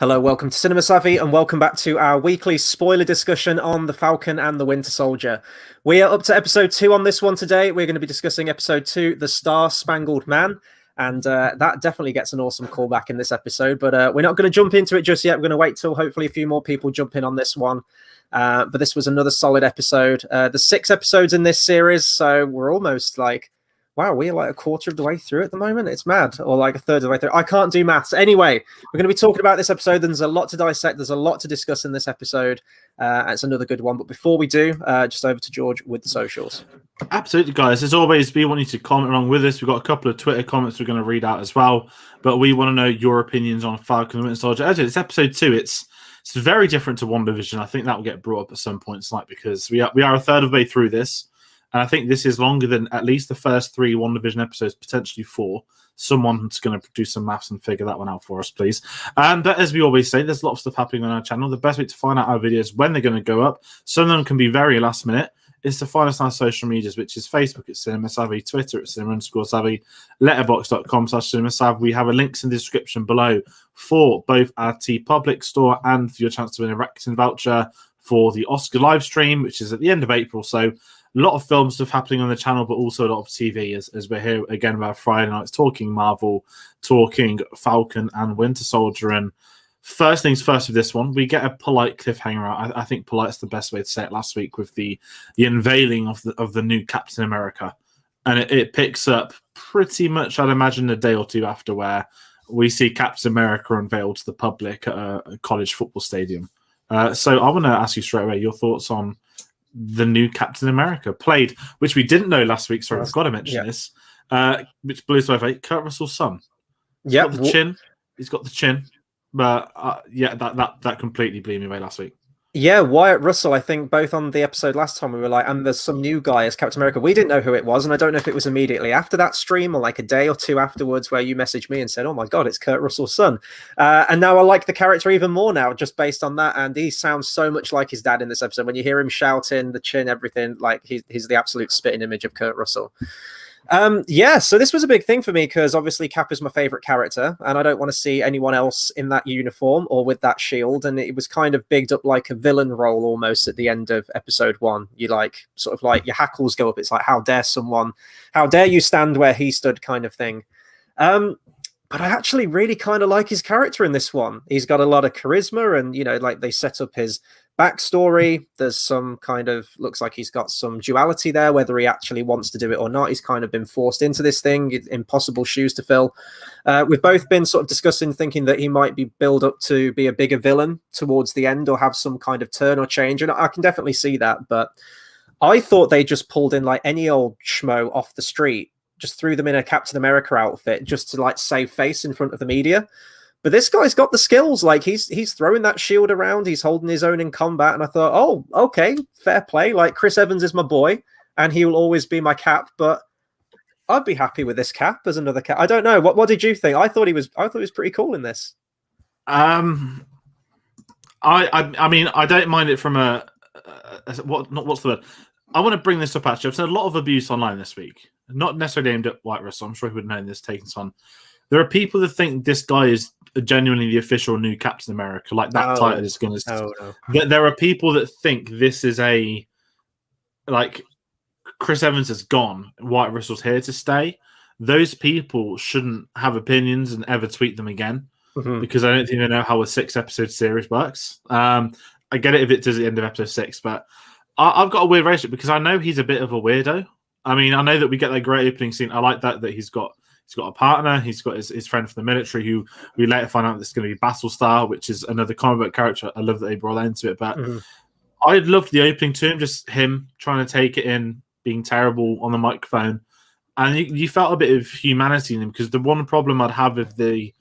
Hello, welcome to Cinema Savvy, and welcome back to our weekly spoiler discussion on The Falcon and the Winter Soldier. We are up to episode 2 on this one today. We're going to be discussing episode 2, The Star-Spangled Man, and that definitely gets an awesome callback in this episode, but we're not going to jump into it just yet. We're going to wait till hopefully a few more people jump in on this one. But this was another solid episode. There's 6 episodes in this series, so we're almost like... Wow, we're like a quarter of the way through at the moment. It's mad. Or like a third of the way through. I can't do maths. Anyway, we're going to be talking about this episode. There's a lot to dissect. There's a lot to discuss in this episode. It's another good one. But before we do, just over to George with the socials. Absolutely, guys. As always, we want you to comment along with us. We've got a couple of Twitter comments we're going to read out as well. But we want to know your opinions on Falcon and Winter Soldier. As it's episode 2. It's very different to WandaVision. I think that will get brought up at some point tonight because we are a third of the way through this. And I think this is longer than at least the first 3 WandaVision episodes, potentially 4. Someone's going to do some maths and figure that one out for us, please. But as we always say, there's a lot of stuff happening on our channel. The best way to find out our videos, when they're going to go up, some of them can be very last minute, is to find us on our social medias, which is Facebook at Cinema Savvy, Twitter at Cinema_Savvy, letterboxd.com/CinemaSavvy. We have a links in the description below for both our TeePublic store and for your chance to win a Rakuten voucher for the Oscar live stream, which is at the end of April. So a lot of film stuff happening on the channel, but also a lot of TV as we're here again about Friday nights talking Marvel, talking Falcon and Winter Soldier. And first things first with this one, we get a polite cliffhanger out. I think polite's the best way to say it last week with the unveiling of the new Captain America. And it picks up pretty much, I'd imagine, a day or two after where we see Captain America unveiled to the public at a college football stadium. So I want to ask you straight away your thoughts on the new Captain America played, which we didn't know last week. Sorry, I've got to mention this. Which blew us away. Kurt Russell's son. He's got the chin. He's got the chin. But that completely blew me away last week. Yeah, Wyatt Russell, I think both on the episode last time we were like, and there's some new guy as Captain America. We didn't know who it was, and I don't know if it was immediately after that stream or like a day or two afterwards where you messaged me and said, oh my God, it's Kurt Russell's son. And now I like the character even more now, just based on that. And he sounds so much like his dad in this episode. When you hear him shouting, the chin, everything, like he's the absolute spitting image of Kurt Russell. So this was a big thing for me because obviously Cap is my favorite character and I don't want to see anyone else in that uniform or with that shield. And it was kind of bigged up like a villain role almost at the end of episode 1. You like sort of like your hackles go up. It's like, how dare you stand where he stood kind of thing. But I actually really kind of like his character in this one. He's got a lot of charisma and, you know, like they set up his backstory. There's some kind of, looks like he's got some duality there, whether he actually wants to do it or not. He's kind of been forced into this thing, impossible shoes to fill. We've both been sort of discussing, thinking that he might be built up to be a bigger villain towards the end or have some kind of turn or change. And I can definitely see that. But I thought they just pulled in like any old schmo off the street, just threw them in a Captain America outfit just to like save face in front of the media. But this guy's got the skills. Like he's throwing that shield around. He's holding his own in combat. And I thought, oh, okay, fair play. Like Chris Evans is my boy and he will always be my Cap. But I'd be happy with this Cap as another Cap. I don't know. What did you think? I thought he was pretty cool in this. I mean, I don't mind it from what's the word? I want to bring this up actually. I've seen a lot of abuse online this week. Not necessarily aimed at White Russell. I'm sure he would know this taking on. There are people that think this guy is genuinely the official new Captain America. Like that title is going to... No. There are people that think this is like Chris Evans is gone. White Russell's here to stay. Those people shouldn't have opinions and ever tweet them again because I don't think they know how a 6-episode series works. I get it if it does at the end of episode 6, but I've got a weird relationship because I know he's a bit of a weirdo. I mean, I know that we get that great opening scene. I like that he's got a partner. He's got his friend from the military who we later find out this is going to be Battlestar, which is another comic book character. I love that they brought that into it. But I loved the opening to him, just him trying to take it in, being terrible on the microphone. And you felt a bit of humanity in him because the one problem I'd have if they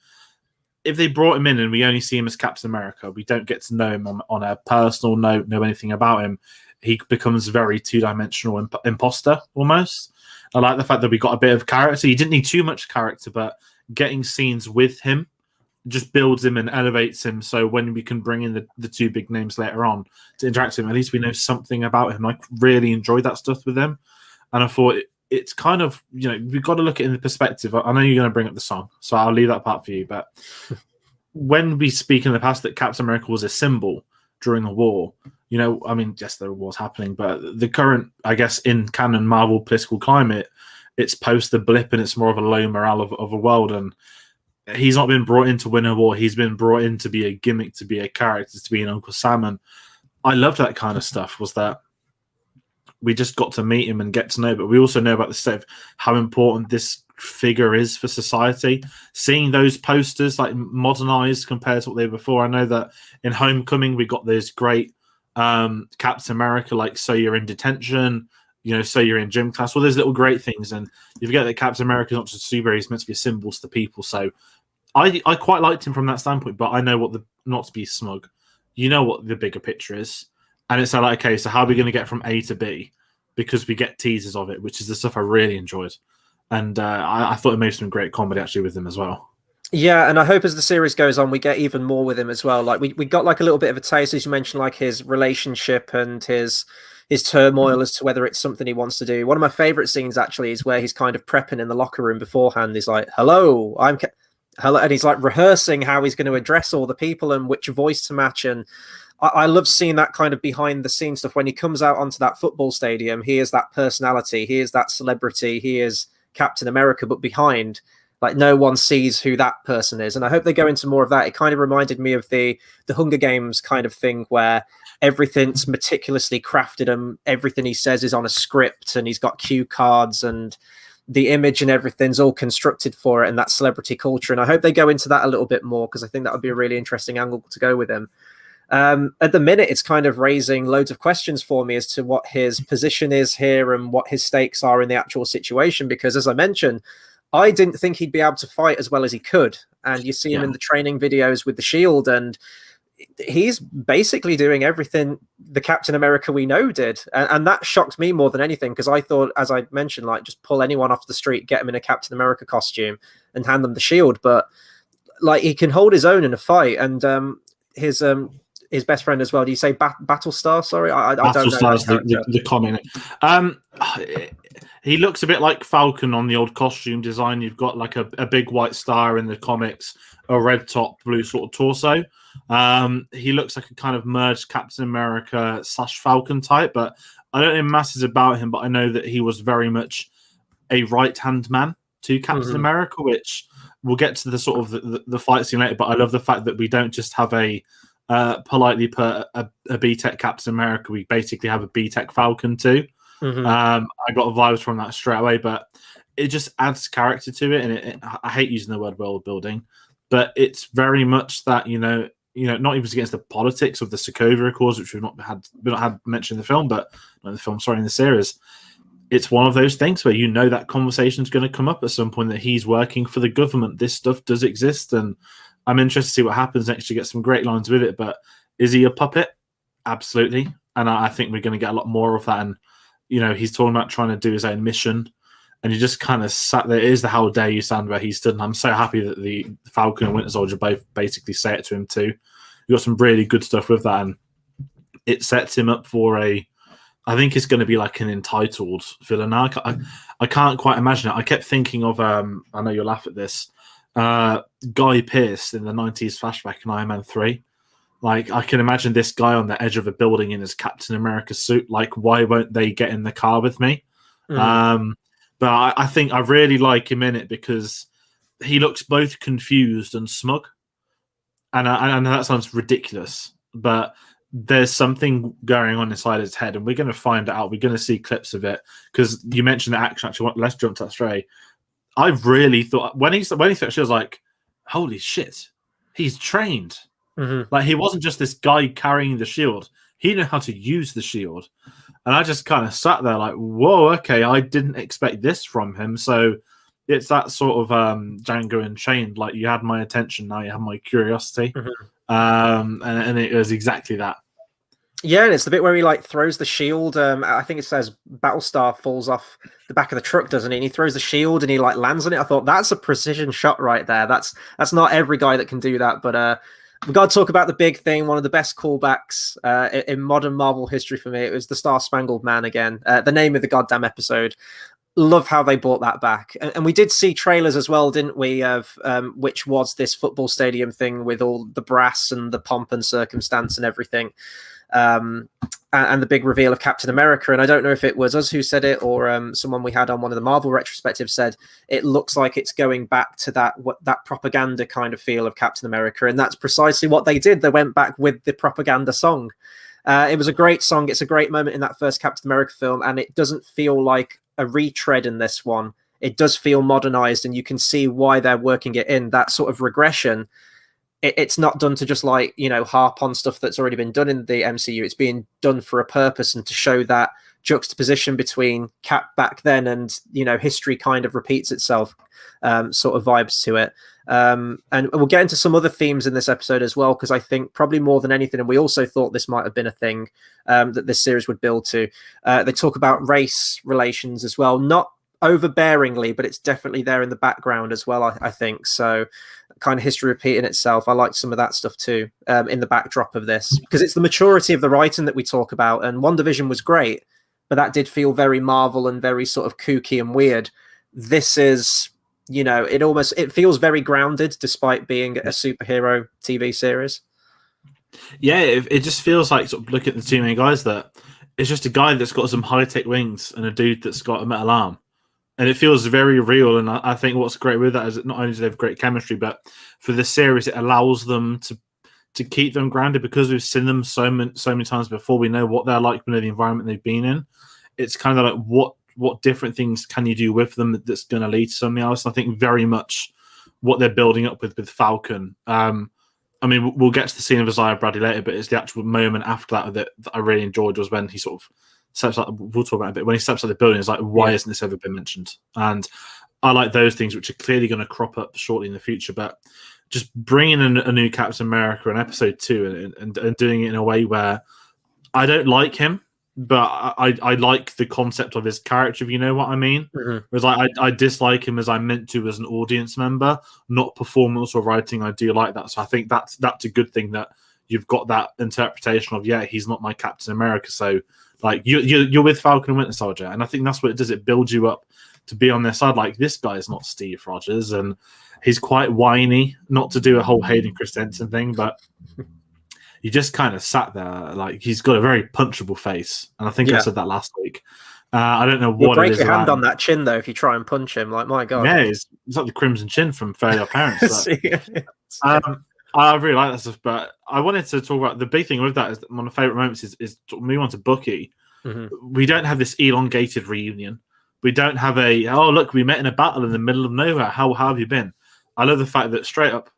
brought him in and we only see him as Captain America, we don't get to know him on a personal note, know anything about him. He becomes very two-dimensional imposter almost. I like the fact that we got a bit of character. You didn't need too much character, but getting scenes with him just builds him and elevates him. So when we can bring in the 2 big names later on to interact with him, at least we know something about him. I really enjoyed that stuff with him. And I thought it's kind of, we've got to look at it in the perspective. I know you're going to bring up the song, so I'll leave that part for you. But when we speak in the past that Captain America was a symbol during the war, you know, I mean, yes, there was happening, but the current, I guess, in canon Marvel political climate, it's post the blip and it's more of a low morale of a world. And he's not been brought in to win a war. He's been brought in to be a gimmick, to be a character, to be an Uncle Sam. And I loved that kind of stuff, was that we just got to meet him and get to know, but we also know about the state of how important this figure is for society. Seeing those posters like modernized compared to what they were before. I know that in Homecoming, we got those great Captain America, like, so you're in detention, you know, so you're in gym class, all those little great things. And you forget that Captain America is not just a superhero, he's meant to be a symbol to the people. So I quite liked him from that standpoint, but I know what not to be smug, you know what the bigger picture is. And it's like, okay, so how are we going to get from A to B? Because we get teasers of it, which is the stuff I really enjoyed. And I thought it made some great comedy actually with him as well. Yeah, and I hope as the series goes on, we get even more with him as well. Like we got like a little bit of a taste, as you mentioned, like his relationship and his turmoil as to whether it's something he wants to do. One of my favorite scenes actually is where he's kind of prepping in the locker room beforehand. He's like, hello, hello. And he's like rehearsing how he's going to address all the people and which voice to match. And I love seeing that kind of behind the scenes stuff. When he comes out onto that football stadium, he is that personality. He is that celebrity. He is Captain America, but behind, like, no one sees who that person is. And I hope they go into more of that. It kind of reminded me of the Hunger Games kind of thing where everything's meticulously crafted and everything he says is on a script and he's got cue cards and the image and everything's all constructed for it and that celebrity culture. And I hope they go into that a little bit more because I think that would be a really interesting angle to go with him. At the minute, it's kind of raising loads of questions for me as to what his position is here and what his stakes are in the actual situation. Because as I mentioned, I didn't think he'd be able to fight as well as he could. And you see him in the training videos with the shield, and he's basically doing everything the Captain America we know did. And that shocked me more than anything, because I thought, as I mentioned, like, just pull anyone off the street, get him in a Captain America costume and hand them the shield. But like, he can hold his own in a fight. And his best friend as well. Do you say Battlestar? Sorry, I don't know. Battlestar's the comic. He looks a bit like Falcon on the old costume design. You've got like a big white star in the comics, a red top, blue sort of torso. He looks like a kind of merged Captain America / Falcon type, but I don't know masses about him, but I know that he was very much a right-hand man to Captain America, which we'll get to the sort of the fight scene later, but I love the fact that we don't just have politely put a B-Tech Captain America, we basically have a B-Tech Falcon too. I got vibes from that straight away, but it just adds character to it. And I hate using the word world building, but it's very much that, you know, not even against the politics of the Sokovia Accords, which we've not had mentioned in the film, but not in the film, sorry, in the series. It's one of those things where, you know, that conversation is going to come up at some point, that he's working for the government. This stuff does exist, and I'm interested to see what happens next. You get some great lines with it, but is he a puppet? Absolutely. And I think we're going to get a lot more of that. And, you know, he's talking about trying to do his own mission, and you just kind of sat there. It is the how dare you stand where he stood. And I'm so happy that the Falcon and Winter Soldier both basically say it to him too. You got some really good stuff with that, and it sets him up for I think it's going to be like an entitled villain. I can't quite imagine it. I kept thinking of, I know you'll laugh at this, Guy Pearce in the 90s flashback in Iron Man 3. Like, I can imagine this guy on the edge of a building in his Captain America suit. Like, why won't they get in the car with me? But I think I really like him in it because he looks both confused and smug. And I know that sounds ridiculous, but there's something going on inside his head, and we're going to find out. We're going to see clips of it, because you mentioned the action. Actually, let's jump to that straight. I really thought when he thought, she was like, holy shit, he's trained. Like, he wasn't just this guy carrying the shield. He knew how to use the shield. And I just kind of sat there like, whoa, okay, I didn't expect this from him. So it's that sort of Django Unchained. Like, you had my attention, now you have my curiosity. And it was exactly that. Yeah, and it's the bit where he like throws the shield. I think it says Battlestar falls off the back of the truck, doesn't he? And he throws the shield and he like lands on it. I thought, that's a precision shot right there. That's not every guy that can do that. But we've got to talk about the big thing. One of the best callbacks in modern Marvel history for me. It was the Star Spangled Man again. The name of the goddamn episode. love how they brought that back. And we did see trailers as well, didn't we, of which was this football stadium thing with all the brass and the pomp and circumstance and everything. And the big reveal of Captain America. And I don't know if it was us who said it or someone we had on one of the Marvel retrospectives said it looks like it's going back to that propaganda kind of feel of Captain America. And that's precisely what they did. They went back with the propaganda song. It was a great song. It's a great moment in that first Captain America film, and it doesn't feel like a retread in this one. It does feel modernized, and you can see why they're working it in. That sort of regression, it's not done to just like, harp on stuff that's already been done in the MCU. It's being done for a purpose and to show that juxtaposition between Cap back then and, history kind of repeats itself, sort of vibes to it. And we'll get into some other themes in this episode as well, because I think probably more than anything, and we also thought this might have been a thing that this series would build to. They talk about race relations as well, not overbearingly, but it's definitely there in the background as well, I think. So kind of history repeating itself. I like some of that stuff too, in the backdrop of this, because it's the maturity of the writing that we talk about. And WandaVision was great, but that did feel very Marvel and very sort of kooky and weird. This is, it feels very grounded despite being a superhero TV series. Yeah, it just feels like, sort of look at the two main guys, that it's just a guy that's got some high-tech wings and a dude that's got a metal arm. And it feels very real. And I think what's great with that is that not only do they have great chemistry, but for the series, it allows them to keep them grounded, because we've seen them so many times before. We know what they're like, we know the environment they've been in. It's kind of like what different things can you do with them that's going to lead to something else. And I think very much what they're building up with Falcon. I mean, we'll get to the scene of Isaiah Bradley later, but it's the actual moment after that I really enjoyed, was when he sort of steps out. We'll talk about it a bit. When he steps out the building, it's like, why hasn't this ever been mentioned? And I like those things, which are clearly going to crop up shortly in the future. But just bringing in a new Captain America in episode 2 and doing it in a way where I don't like him, but I like the concept of his character, if you know what I mean. Mm-hmm. Whereas I dislike him as I'm meant to as an audience member, not performance or writing. I do like that. So I think that's a good thing, that you've got that interpretation of, yeah, he's not my Captain America. So like you're with Falcon and Winter Soldier. And I think that's what it does. It builds you up to be on their side. Like, this guy is not Steve Rogers, and he's quite whiny, not to do a whole Hayden Christensen thing, but he just kind of sat there. Like, he's got a very punchable face. And I think I said that last week. I don't know what break it is. Your hand on that chin, though, if you try and punch him. Like, my God. Yeah, it's like the Crimson Chin from Fairly Odd Parents. I really like that stuff, but I wanted to talk about the big thing with that. Is that one of my favorite moments is move on to Bucky. Mm-hmm. We don't have this elongated reunion. We don't have look, we met in a battle in the middle of nowhere. How have you been? I love the fact that straight up,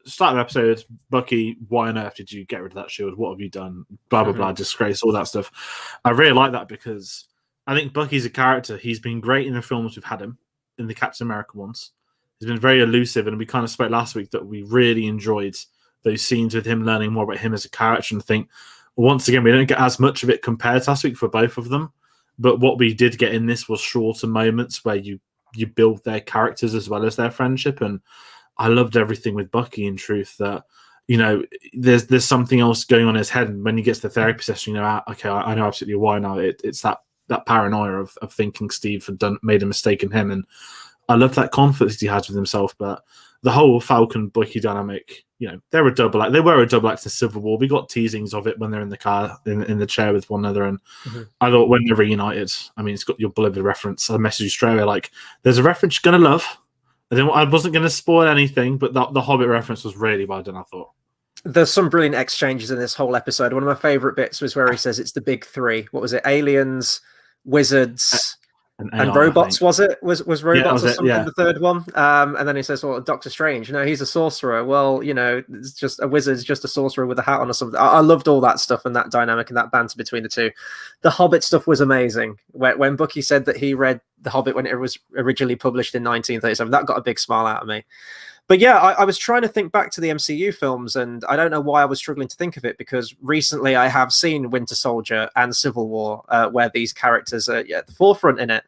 start of the episode, Bucky, why on earth did you get rid of that shield? What have you done? Blah, blah, blah, disgrace, all that stuff. I really like that, because I think Bucky's a character. He's been great in the films we've had him, in the Captain America ones. He's been very elusive, and we kind of spoke last week that we really enjoyed those scenes with him, learning more about him as a character. And I think, once again, we don't get as much of it compared to last week for both of them. But what we did get in this was shorter moments where you build their characters as well as their friendship. And I loved everything with Bucky, in truth, that, there's something else going on in his head. And when he gets to the therapy session, okay, I know absolutely why now. It's that paranoia of thinking Steve had made a mistake in him. And I love that conflict he has with himself. But the whole Falcon Bucky dynamic, they were a double act in Civil War. We got teasings of it when they're in the car, in the chair with one another. And I thought, when they're reunited, I mean, it's got your beloved reference. I messaged you straight away, like, there's a reference you're going to love. I wasn't going to spoil anything, but the Hobbit reference was really well done, I thought. There's some brilliant exchanges in this whole episode. One of my favorite bits was where he says it's the big three. What was it? Aliens, wizards, and robots, was it? Was robots or something, the third one? And then he says, well, Doctor Strange, he's a sorcerer. Well, it's just a wizard's just a sorcerer with a hat on or something. I loved all that stuff and that dynamic and that banter between the two. The Hobbit stuff was amazing. When Bucky said that he read The Hobbit when it was originally published in 1937, that got a big smile out of me. But yeah, I was trying to think back to the MCU films, and I don't know why I was struggling to think of it, because recently I have seen Winter Soldier and Civil War, where these characters are at the forefront in it.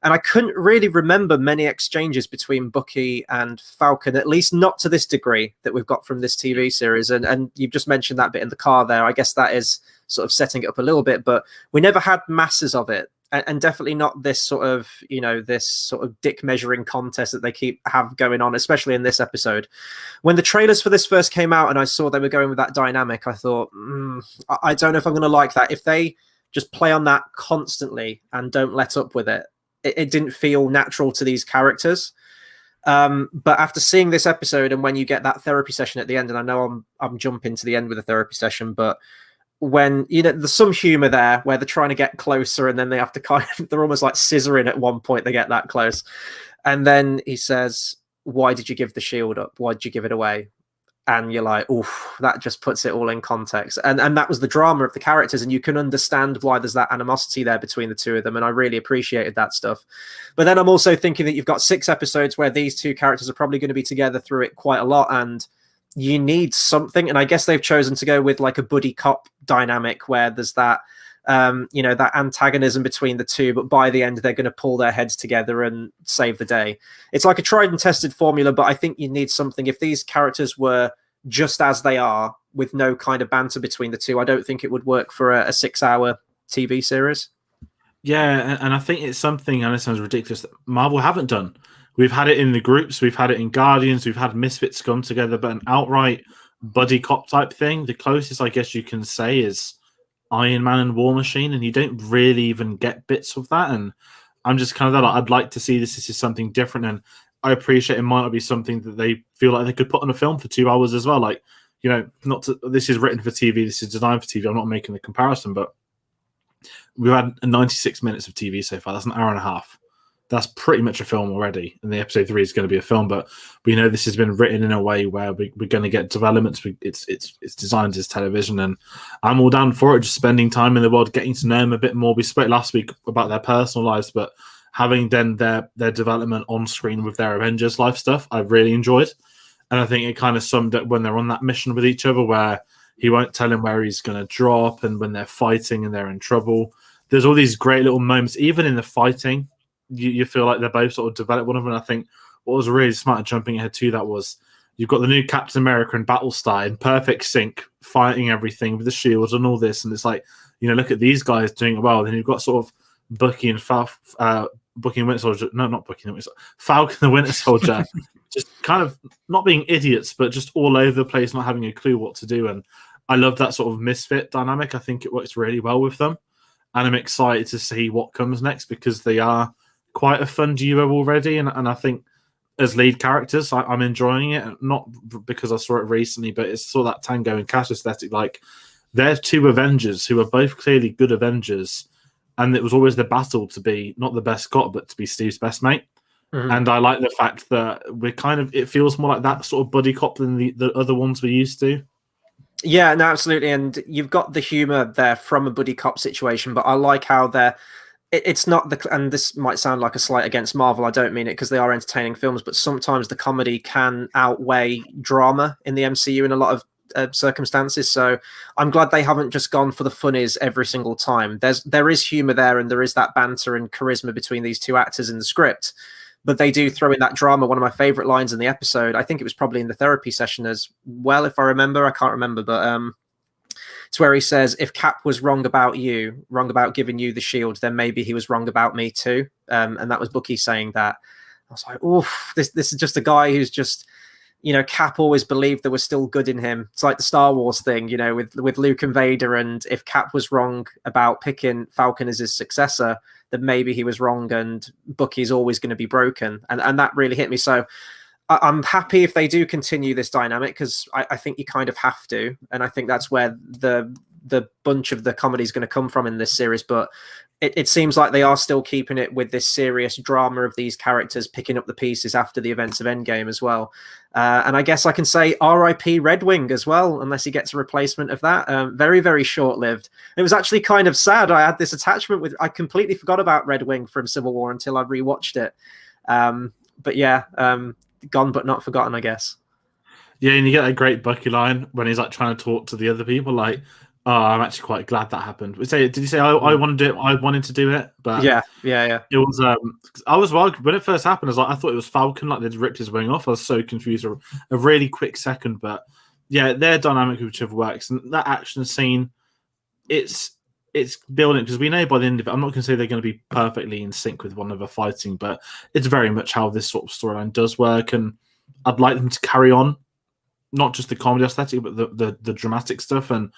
And I couldn't really remember many exchanges between Bucky and Falcon, at least not to this degree that we've got from this TV series. And you've just mentioned that bit in the car there. I guess that is sort of setting it up a little bit, but we never had masses of it. and definitely not this sort of dick measuring contest that they have going on, especially in this episode. When the trailers for this first came out and I saw they were going with that dynamic, I thought, I don't know if I'm going to like that. If they just play on that constantly and don't let up with it, it didn't feel natural to these characters. But after seeing this episode, and when you get that therapy session at the end, and I know I'm jumping to the end with a therapy session, but when there's some humor there where they're trying to get closer, and then they have to they're almost like scissoring at one point. They get that close, and then he says, "Why did you give the shield up? Why did you give it away?" And you're like, oof, that just puts it all in context. And that was the drama of the characters. And you can understand why there's that animosity there between the two of them. And I really appreciated that stuff. But then I'm also thinking that you've got 6 episodes where these two characters are probably going to be together through it quite a lot. And you need something. And I guess they've chosen to go with like a buddy cop dynamic where there's that, that antagonism between the two, but by the end they're going to pull their heads together and save the day. It's like a tried and tested formula, but I think you need something. If these characters were just as they are with no kind of banter between the two, I don't think it would work for a 6-hour TV series. Yeah, and I think it's something, and it sounds ridiculous, that Marvel haven't done. We've had it in the groups, we've had it in Guardians, we've had Misfits come together, but an outright buddy cop type thing, the closest I guess you can say is Iron Man and War Machine, and you don't really even get bits of that. And I'm just kind of that, I'd like to see this is something different, and I appreciate it might not be something that they feel like they could put on a film for 2 hours as well. Like, this is written for TV, this is designed for TV. I'm not making the comparison, but we've had 96 minutes of TV so far. That's an hour and a half. That's pretty much a film already, and the episode 3 is going to be a film. But we know this has been written in a way where we're going to get developments. It's designed as television, and I'm all down for it. Just spending time in the world, getting to know them a bit more. We spoke last week about their personal lives, but having then their development on screen with their Avengers life stuff, I've really enjoyed. And I think it kind of summed up when they're on that mission with each other, where he won't tell him where he's going to drop, and when they're fighting and they're in trouble, there's all these great little moments. Even in the fighting, you feel like they're both sort of developed one of them. And I think what was really smart, jumping ahead to that, was you've got the new Captain America and Battlestar in perfect sync, fighting everything with the shields and all this. And it's like, look at these guys doing it well. Then you've got sort of Bucky and Bucky and Winter Soldier. No, not Bucky and Winter Soldier. Falcon and the Winter Soldier. Just kind of not being idiots, but just all over the place, not having a clue what to do. And I love that sort of misfit dynamic. I think it works really well with them. And I'm excited to see what comes next, because they are quite a fun duo already. And I think as lead characters, I'm enjoying it. Not because I saw it recently, but it's sort of that Tango and Cash aesthetic. Like, they're two Avengers who are both clearly good Avengers. And it was always the battle to be not the best Scott, but to be Steve's best mate. Mm-hmm. And I like the fact that we're it feels more like that sort of buddy cop than the other ones we used to. Yeah, no, absolutely. And you've got the humor there from a buddy cop situation, but I like how it's not and this might sound like a slight against Marvel. I don't mean it, because they are entertaining films, but sometimes the comedy can outweigh drama in the MCU in a lot of circumstances. So I'm glad they haven't just gone for the funnies every single time. There is humor there, and there is that banter and charisma between these two actors in the script. But they do throw in that drama. One of my favorite lines in the episode, I think it was probably in the therapy session as well, if I remember. I can't remember, but it's where he says, if Cap was wrong about you, wrong about giving you the shield, then maybe he was wrong about me too. And that was Bucky saying that. I was like, oof, this is just a guy who's just, Cap always believed there was still good in him. It's like the Star Wars thing, with Luke and Vader. And if Cap was wrong about picking Falcon as his successor, then maybe he was wrong, and Bucky's always going to be broken. And that really hit me. So I'm happy if they do continue this dynamic, because I think you kind of have to. And I think that's where the bunch of the comedy is going to come from in this series. But it seems like they are still keeping it with this serious drama of these characters picking up the pieces after the events of Endgame as well. And I guess I can say R.I.P. Red Wing as well, unless he gets a replacement of that. Very, very short-lived. It was actually kind of sad. I had this attachment I completely forgot about Red Wing from Civil War until I rewatched it. But yeah, gone but not forgotten, I guess. Yeah, and you get that great Bucky line when he's like trying to talk to the other people, like, "Oh, I'm actually quite glad that happened." Did you say I wanted to do it? I wanted to do it, but yeah. It was. I was when it first happened. I thought it was Falcon, like they'd ripped his wing off. I was so confused. A really quick second, but yeah, their dynamic with each other works, and that action scene, it's it's building, because we know by the end of it, I'm not going to say they're going to be perfectly in sync with one another fighting, but it's very much how this sort of storyline does work, and I'd like them to carry on, not just the comedy aesthetic, but the dramatic stuff. And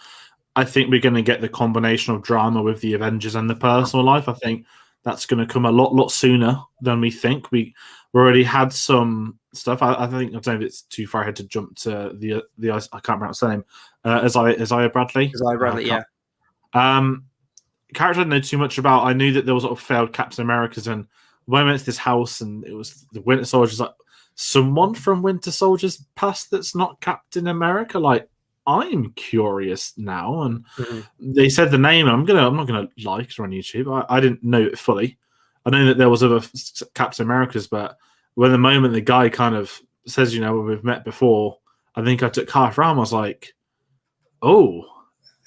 I think we're going to get the combination of drama with the Avengers and the personal life. I think that's going to come a lot sooner than we think. We already had some stuff. I think, I don't know if it's too far ahead to jump to the I can't pronounce the name. Isaiah Bradley. Isaiah Bradley, yeah. Character I didn't know too much about. I knew that there was sort of failed Captain Americas, and when we went to this house and it was the Winter Soldiers, like someone from Winter Soldiers past that's not Captain America. Like, I'm curious now, and they said the name. And I'm not gonna lie, because we're on YouTube. I didn't know it fully. I know that there was other Captain Americas, but when the moment the guy kind of says, we've met before, I think I took half round. I was like, oh,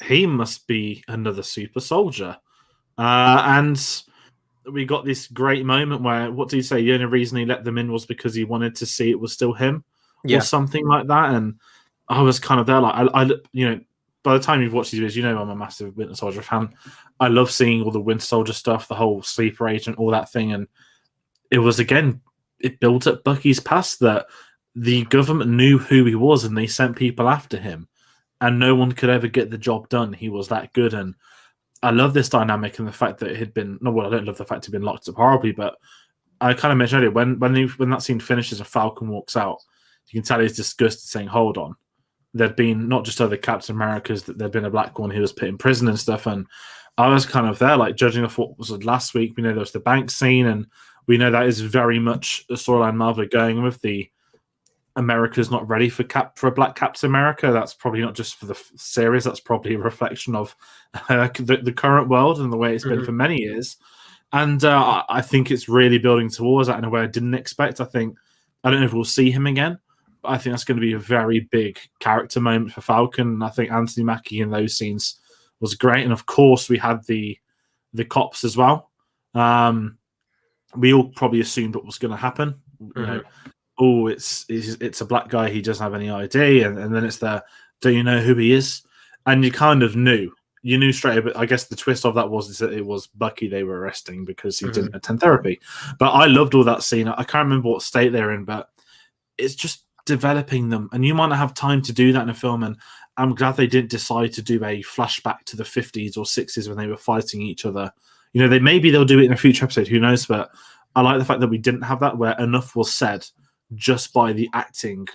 he must be another super soldier. And we got this great moment where, what did he say? The only reason he let them in was because he wanted to see it was still him, or something like that. And I was kind of there, like, I by the time you've watched these videos, I'm a massive Winter Soldier fan. I love seeing all the Winter Soldier stuff, the whole sleeper agent, all that thing. And it was, again, it built up Bucky's past, that the government knew who he was and they sent people after him, and no one could ever get the job done. He was that good. And I love this dynamic, and the fact that it had been, I don't love the fact it had been locked up horribly, but I kind of mentioned earlier, when that scene finishes and Falcon walks out, you can tell he's disgusted, saying, hold on. There'd been not just other Captain Americas, that there'd been a black one who was put in prison and stuff. And I was kind of there, like, judging off what was last week. We know there was the bank scene, and we know that is very much a storyline Marvel are going with. The America's not ready for a black Captain America. That's probably not just for the series. That's probably a reflection of the current world and the way it's been for many years. And I think it's really building towards that in a way I didn't expect. I don't know if we'll see him again. I think that's going to be a very big character moment for Falcon. I think Anthony Mackie in those scenes was great. And of course, we had the cops as well. We all probably assumed what was going to happen. It's a black guy, he doesn't have any ID. And then it's do you know who he is? And you kind of knew. You knew straight away. But I guess the twist of that was that it was Bucky they were arresting because he didn't attend therapy. But I loved all that scene. I can't remember what state they're in, but it's just developing them, and you might not have time to do that in a film, and I'm glad they didn't decide to do a flashback to the 50s or 60s when they were fighting each other. They'll do it in a future episode, who knows, but I like the fact that we didn't have that, where enough was said just by the acting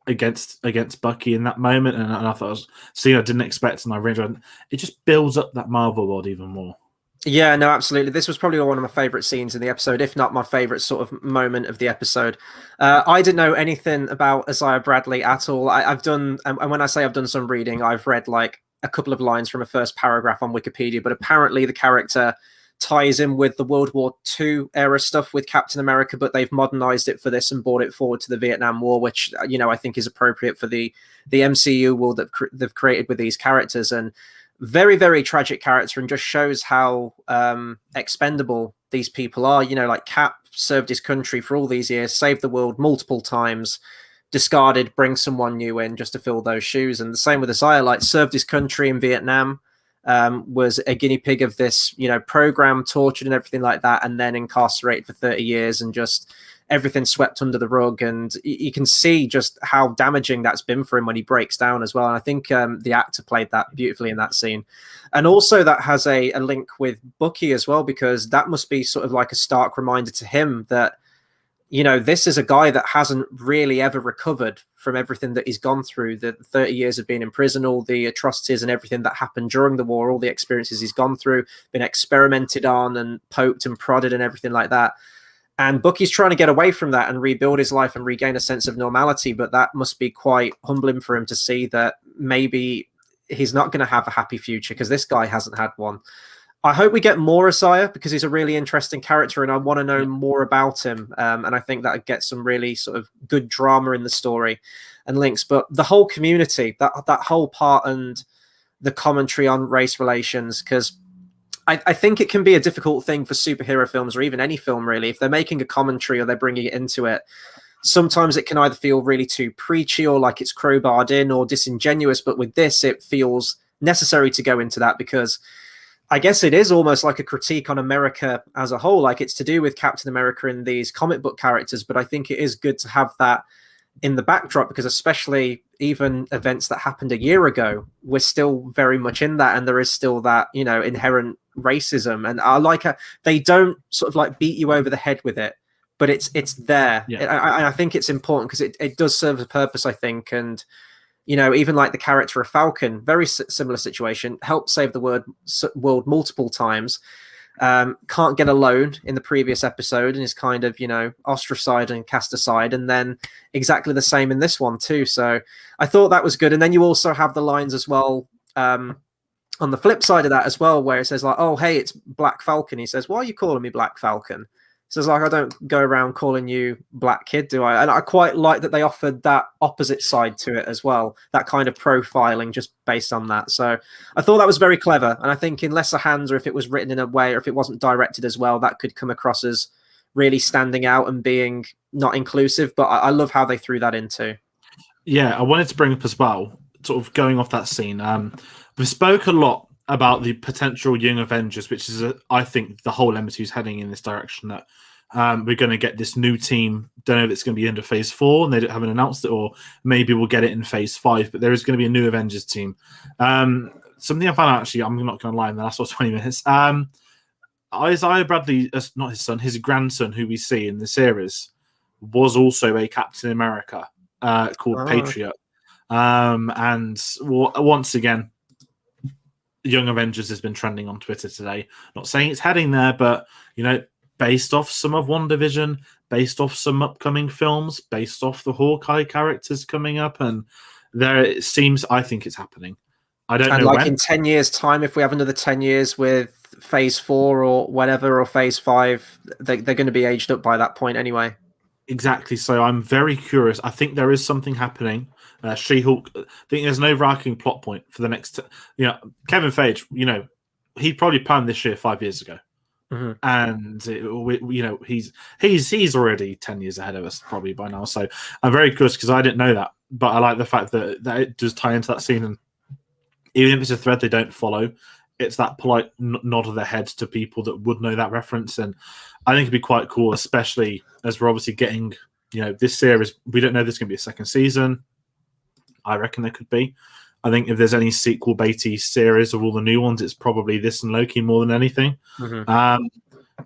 against Bucky in that moment. And I thought I didn't expect, and I really enjoyed it. It just builds up that Marvel world even more. Yeah, no, absolutely. This was probably one of my favorite scenes in the episode, if not my favorite sort of moment of the episode. I didn't know anything about Isaiah Bradley at all. I've done, and when I say I've done some reading, I've read like a couple of lines from a first paragraph on Wikipedia, but apparently the character ties in with the World War II era stuff with Captain America, but they've modernized it for this and brought it forward to the Vietnam War, which, I think is appropriate for the MCU world that they've created with these characters. And very, very tragic character, and just shows how expendable these people are. Like Cap served his country for all these years, saved the world multiple times, discarded, bring someone new in just to fill those shoes. And the same with Isaiah, like served his country in Vietnam, was a guinea pig of this, program, tortured and everything like that, and then incarcerated for 30 years and just everything swept under the rug. And you can see just how damaging that's been for him when he breaks down as well. And I think the actor played that beautifully in that scene. And also that has a link with Bucky as well, because that must be sort of like a stark reminder to him that, this is a guy that hasn't really ever recovered from everything that he's gone through, the 30 years of being in prison, all the atrocities and everything that happened during the war, all the experiences he's gone through, been experimented on and poked and prodded and everything like that. And Bucky's trying to get away from that and rebuild his life and regain a sense of normality. But that must be quite humbling for him to see that maybe he's not going to have a happy future, because this guy hasn't had one. I hope we get more Isaiah, because he's a really interesting character and I want to know more about him. And I think that gets some really sort of good drama in the story and links. But the whole community, that whole part, and the commentary on race relations, because I think it can be a difficult thing for superhero films, or even any film really, if they're making a commentary or they're bringing it into it. Sometimes it can either feel really too preachy or like it's crowbarred in or disingenuous. But with this, it feels necessary to go into that, because I guess it is almost like a critique on America as a whole. Like, it's to do with Captain America and these comic book characters, but I think it is good to have that in the backdrop, because especially even events that happened a year ago, we're still very much in that, and there is still that, you know, inherent racism. And I like they don't sort of like beat you over the head with it, but it's there. Yeah. I think it's important because it does serve a purpose, I think. And you know, even like the character of Falcon, very similar situation, helped save the world multiple times. Can't get a loan in the previous episode and is kind of, you know, ostracized and cast aside, and then exactly the same in this one too. So I thought that was good. And then you also have the lines as well, on the flip side of that as well, where it says like, oh hey, it's Black Falcon. He says, why are you calling me Black Falcon? So it's like, I don't go around calling you Black Kid, do I? And I quite like that they offered that opposite side to it as well, that kind of profiling just based on that. So I thought that was very clever. And I think in lesser hands, or if it was written in a way, or if it wasn't directed as well, that could come across as really standing out and being not inclusive. But I love how they threw that into. Yeah, I wanted to bring up as well, sort of going off that scene. We spoke a lot about the potential Young Avengers, which is, I think, the whole MCU is heading in this direction, that we're going to get this new team. Don't know if it's going to be into Phase 4, and they haven't announced it, or maybe we'll get it in Phase 5, but there is going to be a new Avengers team. Something I found out, actually, I'm not going to lie, in the last 20 minutes. Isaiah Bradley, not his son, his grandson, who we see in the series, was also a Captain America called Patriot. And once again, Young Avengers has been trending on Twitter today. Not saying it's heading there, but, you know, based off some of WandaVision, based off some upcoming films, based off the Hawkeye characters coming up, and there it seems, I think it's happening. I don't know like when. In 10 years' time, if we have another 10 years with Phase 4 or whatever, or Phase 5, they're going to be aged up by that point anyway. Exactly. So I'm very curious. I think there is something happening. She-Hulk, I think there's an overarching plot point for the next, you know, Kevin Feige, you know, he probably planned this year 5 years ago. Mm-hmm. And you know, he's already 10 years ahead of us probably by now. So I'm very curious, because I didn't know that, but I like the fact that it does tie into that scene. And even if it's a thread they don't follow, it's that polite nod of the head to people that would know that reference. And I think it'd be quite cool, especially as we're obviously getting, you know, this series. We don't know if there's going to be a second season. I reckon there could be. I think if there's any sequel baity series of all the new ones, it's probably this and Loki more than anything. Mm-hmm.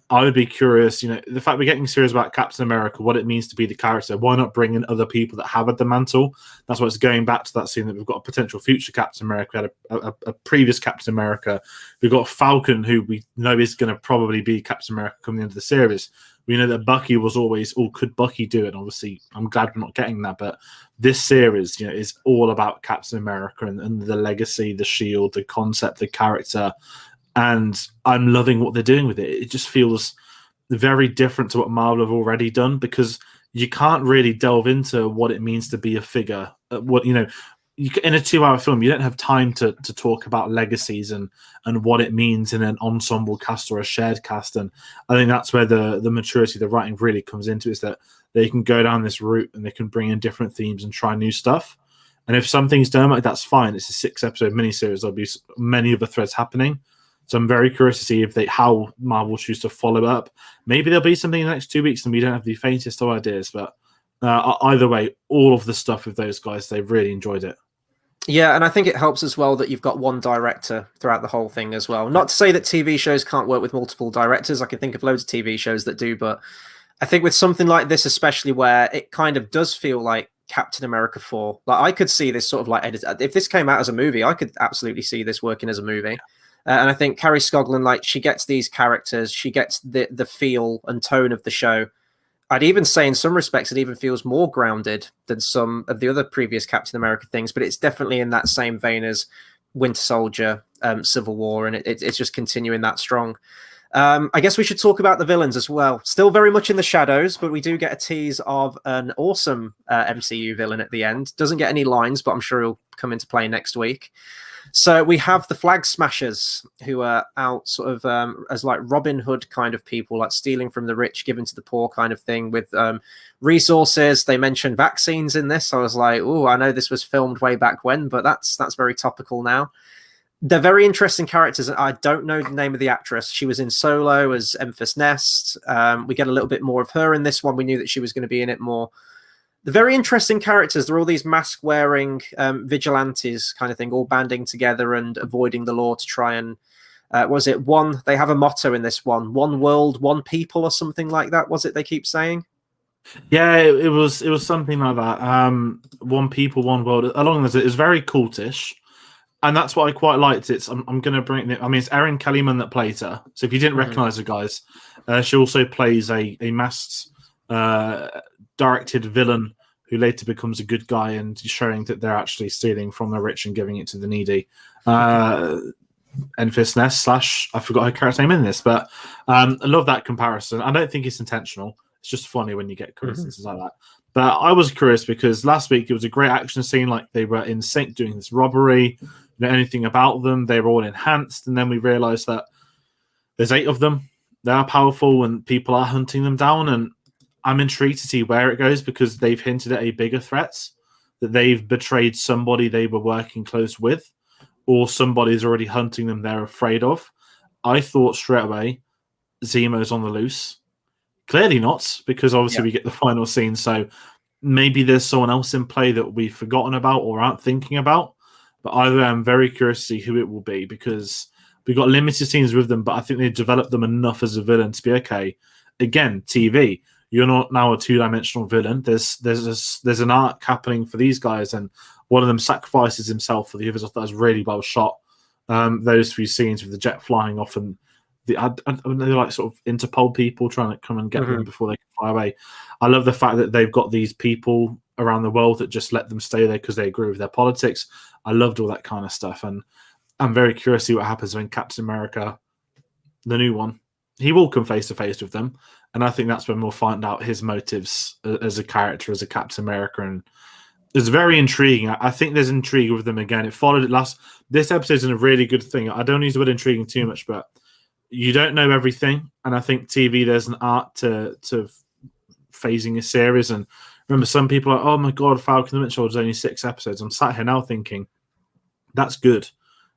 I would be curious, you know, the fact we're getting series about Captain America, what it means to be the character. Why not bring in other people that have had the mantle? That's why it's going back to that scene that we've got a potential future Captain America. We had a previous Captain America. We've got Falcon, who we know is going to probably be Captain America coming into the series. We know that Bucky was always, could Bucky do it? Obviously, I'm glad we're not getting that. But this series, you know, is all about Captain America and the legacy, the shield, the concept, the character. And I'm loving what they're doing with it. It just feels very different to what Marvel have already done, because you can't really delve into what it means to be a figure. What, you know, in a 2-hour film, you don't have time to talk about legacies and what it means in an ensemble cast or a shared cast. And I think that's where the maturity of the writing really comes into, is that they can go down this route and they can bring in different themes and try new stuff. And if something's done, like, that's fine. It's a 6-episode miniseries. There'll be many other threads happening. So I'm very curious to see how Marvel choose to follow up. Maybe there'll be something in the next 2 weeks and we don't have the faintest of ideas. But either way, all of the stuff with those guys, they've really enjoyed it. Yeah, and I think it helps as well that you've got one director throughout the whole thing as well. Not to say that TV shows can't work with multiple directors. I can think of loads of TV shows that do, but I think with something like this, especially where it kind of does feel like Captain America 4, like I could see this sort of like edit. If this came out as a movie, I could absolutely see this working as a movie. And I think Carrie Scoglin, like, she gets these characters, she gets the feel and tone of the show. I'd even say in some respects it even feels more grounded than some of the other previous Captain America things, but it's definitely in that same vein as Winter Soldier, Civil War, and it's just continuing that strong. I guess we should talk about the villains as well. Still very much in the shadows, but we do get a tease of an awesome MCU villain at the end. Doesn't get any lines, but I'm sure he'll come into play next week. So we have the Flag Smashers, who are out sort of as like Robin Hood kind of people, like stealing from the rich, giving to the poor kind of thing, with resources. They mentioned vaccines in this. I was like, oh, I know this was filmed way back when, but that's very topical now. They're very interesting characters. I don't know the name of the actress. She was in Solo as Memphis Nest. We get a little bit more of her in this one. We knew that she was going to be in it more. The very interesting characters. They're all these mask-wearing vigilantes kind of thing, all banding together and avoiding the law to try and was it one? They have a motto in this one: "One world, one people," or something like that. Was it? They keep saying. Yeah, it was something like that. One people, one world. Along this, it was very cultish. And that's what I quite liked. I'm going to bring it. I mean, it's Erin Kellyman that plays her. So if you didn't recognize her, guys, she also plays a masked, directed villain who later becomes a good guy and showing that they're actually stealing from the rich and giving it to the needy. Enfys Nest / I forgot her character name in this, but I love that comparison. I don't think it's intentional. It's just funny when you get coincidences like that. But I was curious because last week it was a great action scene, like they were in sync doing this robbery. Know anything about them? They were all enhanced, and then we realized that there's 8 of them. They are powerful, and people are hunting them down. And I'm intrigued to see where it goes because they've hinted at a bigger threat, that they've betrayed somebody they were working close with, or somebody's already hunting them they're afraid of. I thought straight away, Zemo's on the loose. Clearly not, because obviously we get the final scene. So maybe there's someone else in play that we've forgotten about or aren't thinking about. But either way, I'm very curious to see who it will be because we've got limited scenes with them, but I think they've developed them enough as a villain to be okay. Again, TV, you're not now a 2-dimensional villain. There's an arc happening for these guys, and one of them sacrifices himself for the others. I thought that was really well shot. Those few scenes with the jet flying off and they're like sort of Interpol people trying to come and get them before they can fly away. I love the fact that they've got these people around the world that just let them stay there because they agree with their politics. I loved all that kind of stuff, and I'm very curious to see what happens when Captain America, the new one, he will come face to face with them, and I think that's when we'll find out his motives as a character, as a Captain America, and it's very intriguing. I think there's intrigue with them again. It followed it last. This episode's in a really good thing. I don't use the word intriguing too much, but you don't know everything, and I think TV there's an art to phasing a series. And remember, some people are like, "Oh my god, Falcon the Winter Soldier is only 6 episodes." I'm sat here now thinking, that's good.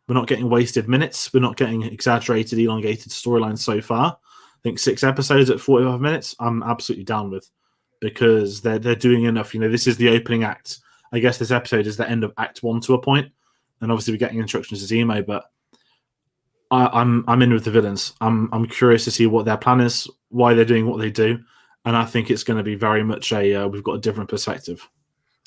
We're not getting wasted minutes. We're not getting exaggerated, elongated storylines so far. I think 6 episodes at 45 minutes, I'm absolutely down with because they're doing enough. You know, this is the opening act. I guess this episode is the end of Act 1 to a point, and obviously we're getting instructions to Zemo, but I'm in with the villains. I'm curious to see what their plan is, why they're doing what they do, and I think it's going to be very much we've got a different perspective.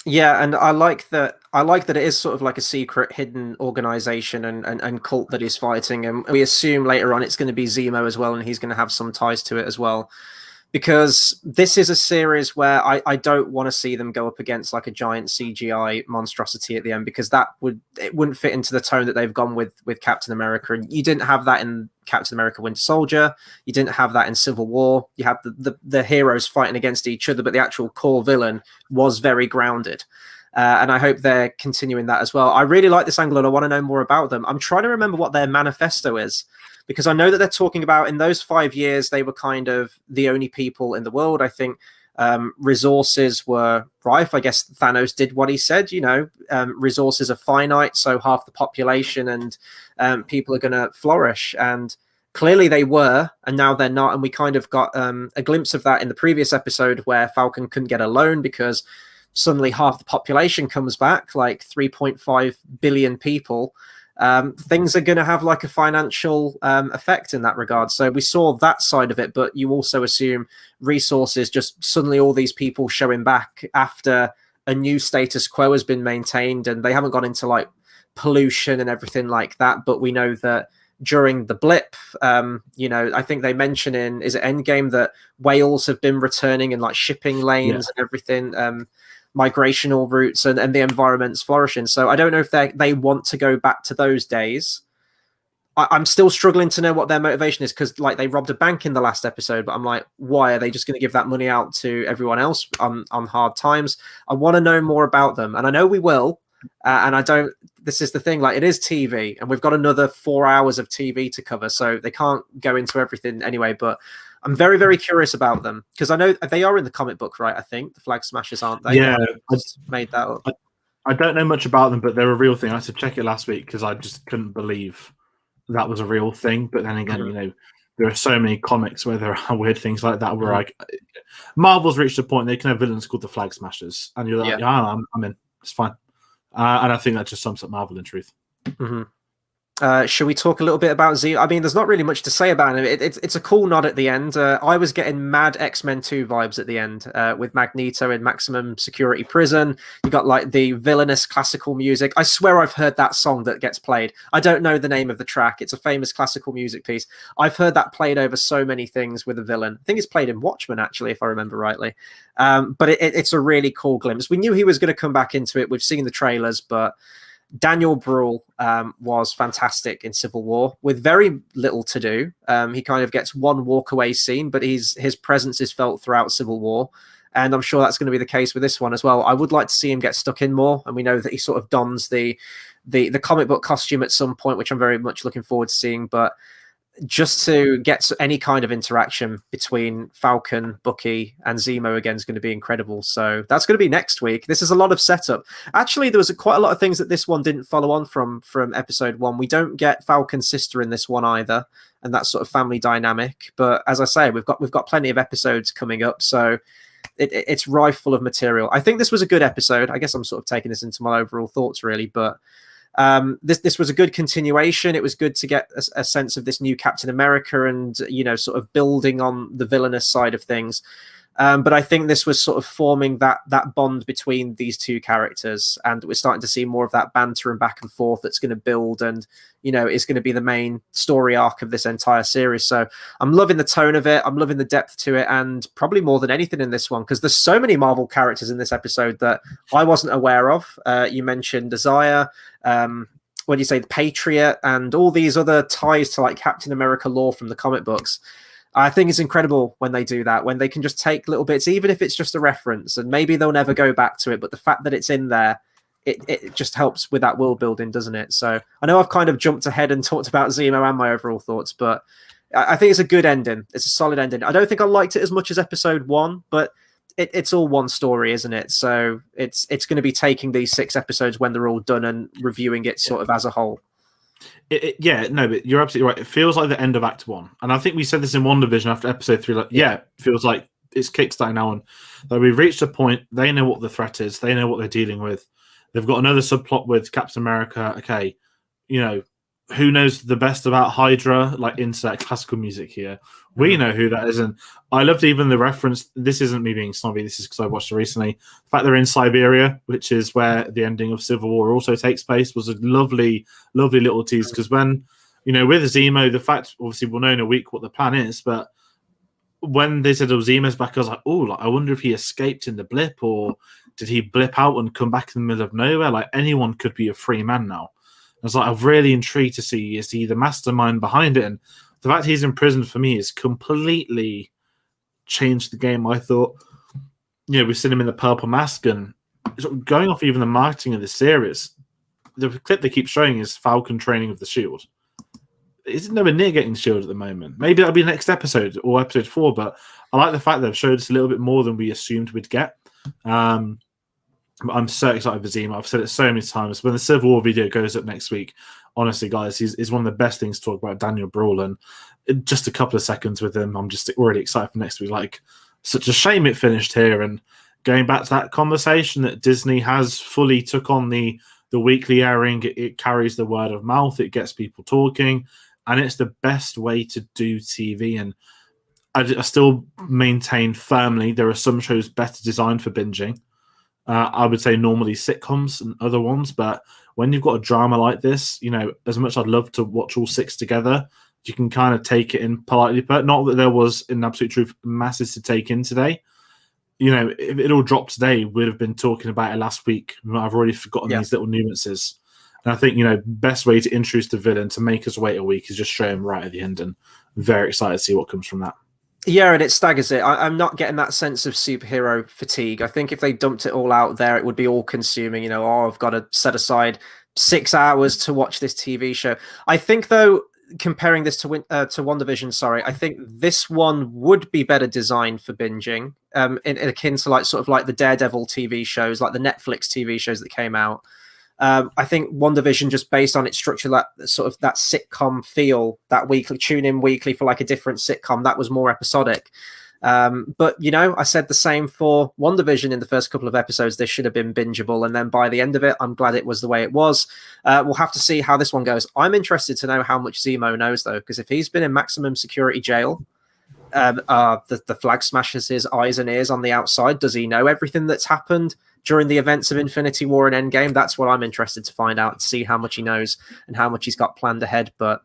Yeah, and I like that. I like that it is sort of like a secret, hidden organization and cult that he's fighting, and we assume later on it's going to be Zemo as well, and he's going to have some ties to it as well. Because this is a series where I don't want to see them go up against like a giant CGI monstrosity at the end, because it wouldn't fit into the tone that they've gone with Captain America. And you didn't have that in Captain America Winter Soldier. You didn't have that in Civil War. You had the heroes fighting against each other, but the actual core villain was very grounded. And I hope they're continuing that as well. I really like this angle and I want to know more about them. I'm trying to remember what their manifesto is, because I know that they're talking about in those 5 years, they were kind of the only people in the world. I think resources were rife. I guess Thanos did what he said, resources are finite, so half the population and people are going to flourish. And clearly they were, and now they're not. And we kind of got a glimpse of that in the previous episode where Falcon couldn't get a loan because suddenly half the population comes back, like 3.5 billion people. Things are going to have like a financial effect in that regard. So we saw that side of it, but you also assume resources, just suddenly all these people showing back after a new status quo has been maintained, and they haven't gone into like pollution and everything like that. But we know that during the blip, I think they mention in, is it Endgame, that whales have been returning and like shipping lanes and everything. Migrational routes and the environment's flourishing. So I don't know if they want to go back to those days. I'm still struggling to know what their motivation is, because like they robbed a bank in the last episode, but I'm like, why are they just going to give that money out to everyone else on hard times? I want to know more about them, and I know we will. And I don't. This is the thing. Like, it is TV, and we've got another 4 hours of TV to cover, so they can't go into everything anyway. But I'm very, very curious about them, because I know they are in the comic book, right? I think the Flag Smashers, aren't they? Yeah, I just made that up. I don't know much about them, but they're a real thing. I had to check it last week because I just couldn't believe that was a real thing. But then again, there are so many comics where there are weird things like that where Marvel's reached a point they can have villains called the Flag Smashers, and you're like, I'm in. It's fine. And I think that just sums up Marvel in truth. Should we talk a little bit about Zemo? I mean, there's not really much to say about him. It's a cool nod at the end. I was getting mad X-Men 2 vibes at the end with Magneto in maximum security prison. You got like the villainous classical music. I swear I've heard that song that gets played. I don't know the name of the track. It's a famous classical music piece. I've heard that played over so many things with a villain. I think it's played in Watchmen, actually, if I remember rightly. But it's a really cool glimpse. We knew he was going to come back into it. We've seen the trailers, but Daniel Bruhl was fantastic in Civil War with very little to do. He kind of gets one walkaway scene, but his presence is felt throughout Civil War. And I'm sure that's going to be the case with this one as well. I would like to see him get stuck in more. And we know that he sort of dons the comic book costume at some point, which I'm very much looking forward to seeing. But just to get any kind of interaction between Falcon, Bucky, and Zemo again is going to be incredible. So that's going to be next week. This is a lot of setup. Actually, there was quite a lot of things that this one didn't follow on from episode 1. We don't get Falcon's sister in this one either, and that sort of family dynamic. But as I say, we've got plenty of episodes coming up, so it's rife full of material. I think this was a good episode. I guess I'm sort of taking this into my overall thoughts, really, but this was a good continuation. It was good to get a sense of this new Captain America and, sort of building on the villainous side of things. But I think this was sort of forming that bond between these two characters, and we're starting to see more of that banter and back and forth that's going to build and, is going to be the main story arc of this entire series. So I'm loving the tone of it. I'm loving the depth to it, and probably more than anything in this one, because there's so many Marvel characters in this episode that I wasn't aware of. You mentioned Desire, what do you say, the Patriot, and all these other ties to like Captain America lore from the comic books. I think it's incredible when they do that, when they can just take little bits, even if it's just a reference, and maybe they'll never go back to it, but the fact that it's in there, it just helps with that world building, doesn't it? So I know I've kind of jumped ahead and talked about Zemo and my overall thoughts, but I think it's a good ending. It's a solid ending. I don't think I liked it as much as episode 1, but it's all one story, isn't it? So it's going to be taking these 6 episodes when they're all done and reviewing it sort of as a whole. But you're absolutely right. It feels like the end of Act 1, and I think we said this in WandaVision after episode 3. It feels like it's kickstarting now, and that we've reached a point. They know what the threat is. They know what they're dealing with. They've got another subplot with Captain America. Okay, who knows the best about Hydra? Like, insert classical music here. We know who that is, and I loved even the reference. This isn't me being snobby. This is because I watched it recently. The fact they're in Siberia, which is where the ending of Civil War also takes place, was a lovely, lovely little tease. Because when, with Zemo, the fact, obviously we'll know in a week what the plan is, but when they said, Zemo's back, I was like, I wonder if he escaped in the blip, or did he blip out and come back in the middle of nowhere? Like, anyone could be a free man now. I was like, I'm really intrigued to see, is he the mastermind behind it? And the fact he's in prison for me has completely changed the game. I thought, we've seen him in the purple mask, and going off even the marketing of the series, the clip they keep showing is Falcon training with the Shield. He's nowhere near getting the Shield at the moment. Maybe that'll be next episode or episode 4, but I like the fact they've showed us a little bit more than we assumed we'd get. I'm so excited for Zemo. I've said it so many times. When the Civil War video goes up next week, honestly, guys, he's one of the best things to talk about, Daniel Bruhl. And just a couple of seconds with him, I'm just already excited for next week. Like, such a shame it finished here. And going back to that conversation that Disney has fully took on the weekly airing, it carries the word of mouth. It gets people talking. And it's the best way to do TV. And I still maintain firmly there are some shows better designed for binging. I would say normally sitcoms and other ones, but when you've got a drama like this, as much as I'd love to watch all 6 together, you can kind of take it in politely. But not that there was, in absolute truth, masses to take in today. If it all dropped today, we'd have been talking about it last week. I've already forgotten these little nuances. And I think, best way to introduce the villain, to make us wait a week, is just show him right at the end. And very excited to see what comes from that. Yeah, and it staggers it. I'm not getting that sense of superhero fatigue. I think if they dumped it all out there, it would be all consuming. I've got to set aside 6 hours to watch this TV show. I think, though, comparing this to WandaVision, sorry, I think this one would be better designed for binging, in akin to like sort of like the Daredevil TV shows, like the Netflix TV shows that came out. I think WandaVision, just based on its structure, that sort of that sitcom feel, that weekly tune in weekly for like a different sitcom, that was more episodic. But you know, I said the same for WandaVision in the first couple of episodes. This should have been bingeable, and then by the end of it, I'm glad it was the way it was. We'll have to see how this one goes. I'm interested to know how much Zemo knows, though, because if he's been in maximum security jail, the flag smashes his eyes and ears on the outside. Does he know everything that's happened during the events of Infinity War and Endgame? That's what I'm interested to find out, to see how much he knows and how much he's got planned ahead. But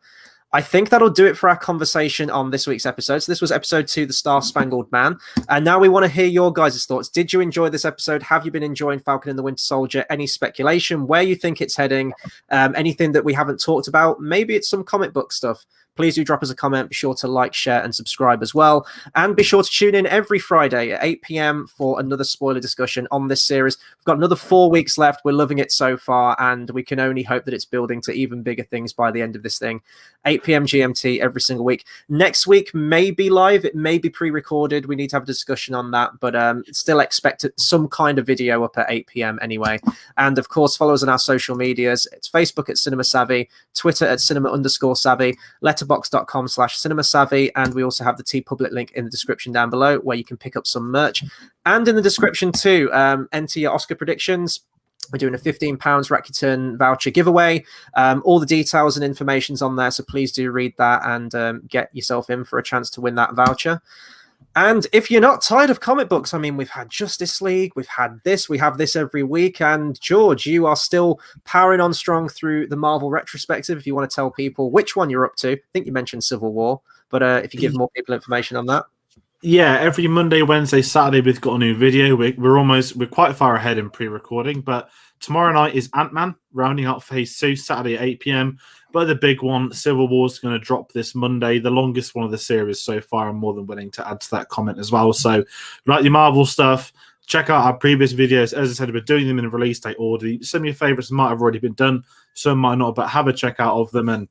I think that'll do it for our conversation on this week's episode. So this was episode 2, The Star-Spangled Man. And now we want to hear your guys' thoughts. Did you enjoy this episode? Have you been enjoying Falcon and the Winter Soldier? Any speculation? Where you think it's heading? Anything that we haven't talked about? Maybe it's some comic book stuff. Please do drop us a comment. Be sure to like, share, and subscribe as well. And be sure to tune in every Friday at 8 p.m. for another spoiler discussion on this series. We've got another 4 weeks left. We're loving it so far, and we can only hope that it's building to even bigger things by the end of this thing. 8 p.m. GMT every single week. Next week may be live. It may be pre-recorded. We need to have a discussion on that, but still expect some kind of video up at 8 p.m. anyway. And of course, follow us on our social medias. It's Facebook at Cinema Savvy, Twitter at cinema_savvy, letterbox.com/cinemasavvy, and we also have the TeePublic link in the description down below where you can pick up some merch. And in the description too, enter your Oscar predictions. We're doing a £15 Rakuten voucher giveaway. All the details and information's on there, so please do read that and get yourself in for a chance to win that voucher. And if you're not tired of comic books, I mean, we've had Justice League, we've had this, we have this every week. And George, you are still powering on strong through the Marvel retrospective. If you want to tell people which one you're up to, I think you mentioned Civil War, but if you give more people information on that. Yeah, every Monday, Wednesday, Saturday, we've got a new video. We're quite far ahead in pre-recording, but tomorrow night is Ant-Man, rounding out Phase 2, Saturday at 8 p.m. But the big one, Civil War, is going to drop this Monday, the longest one of the series so far. I'm more than willing to add to that comment as well. So, like your Marvel stuff, check out our previous videos. As I said, we're doing them in a release date order. Some of your favorites might have already been done, some might not, but have a check out of them. And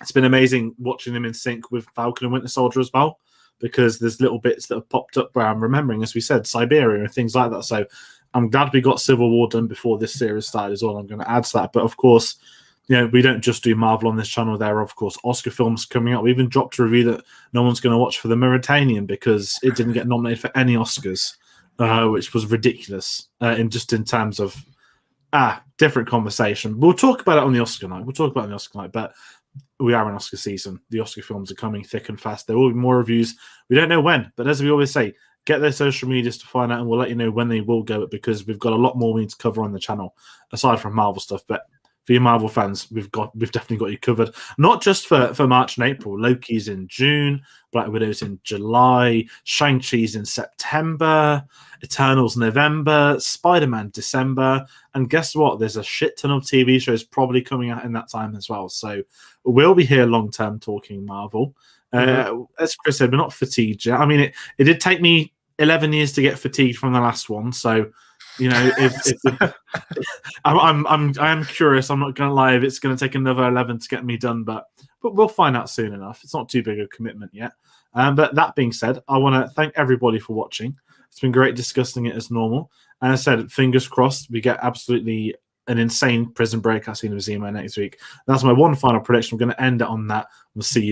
it's been amazing watching them in sync with Falcon and Winter Soldier as well, because there's little bits that have popped up where I'm remembering, as we said, Siberia and things like that. So I'm glad we got Civil War done before this series started as well. I'm going to add to that. But of course, you know, we don't just do Marvel on this channel. There are, of course, Oscar films coming out. We even dropped a review that no one's going to watch for The Mauritanian because it didn't get nominated for any Oscars, which was ridiculous in terms of different conversation. We'll talk about it on the Oscar night. But we are in Oscar season. The Oscar films are coming thick and fast. There will be more reviews. We don't know when, but as we always say, get their social medias to find out, and we'll let you know when they will go, because we've got a lot more we need to cover on the channel aside from Marvel stuff. But for your Marvel fans, we've definitely got you covered. Not just for March and April. Loki's in June, Black Widow's in July, Shang-Chi's in September, Eternals November, Spider-Man December, and guess what? There's a shit ton of TV shows probably coming out in that time as well. So we'll be here long term talking Marvel. As Chris said, we're not fatigued yet. I mean, it did take me 11 years to get fatigued from the last one, so. You know, I'm curious. I'm not going to lie. If it's going to take another 11 to get me done, but we'll find out soon enough. It's not too big a commitment yet. But that being said, I want to thank everybody for watching. It's been great discussing it as normal. And as I said, fingers crossed, we get absolutely an insane Prison Break scene with Zemo next week. That's my one final prediction. I'm going to end it on that. We'll see you then.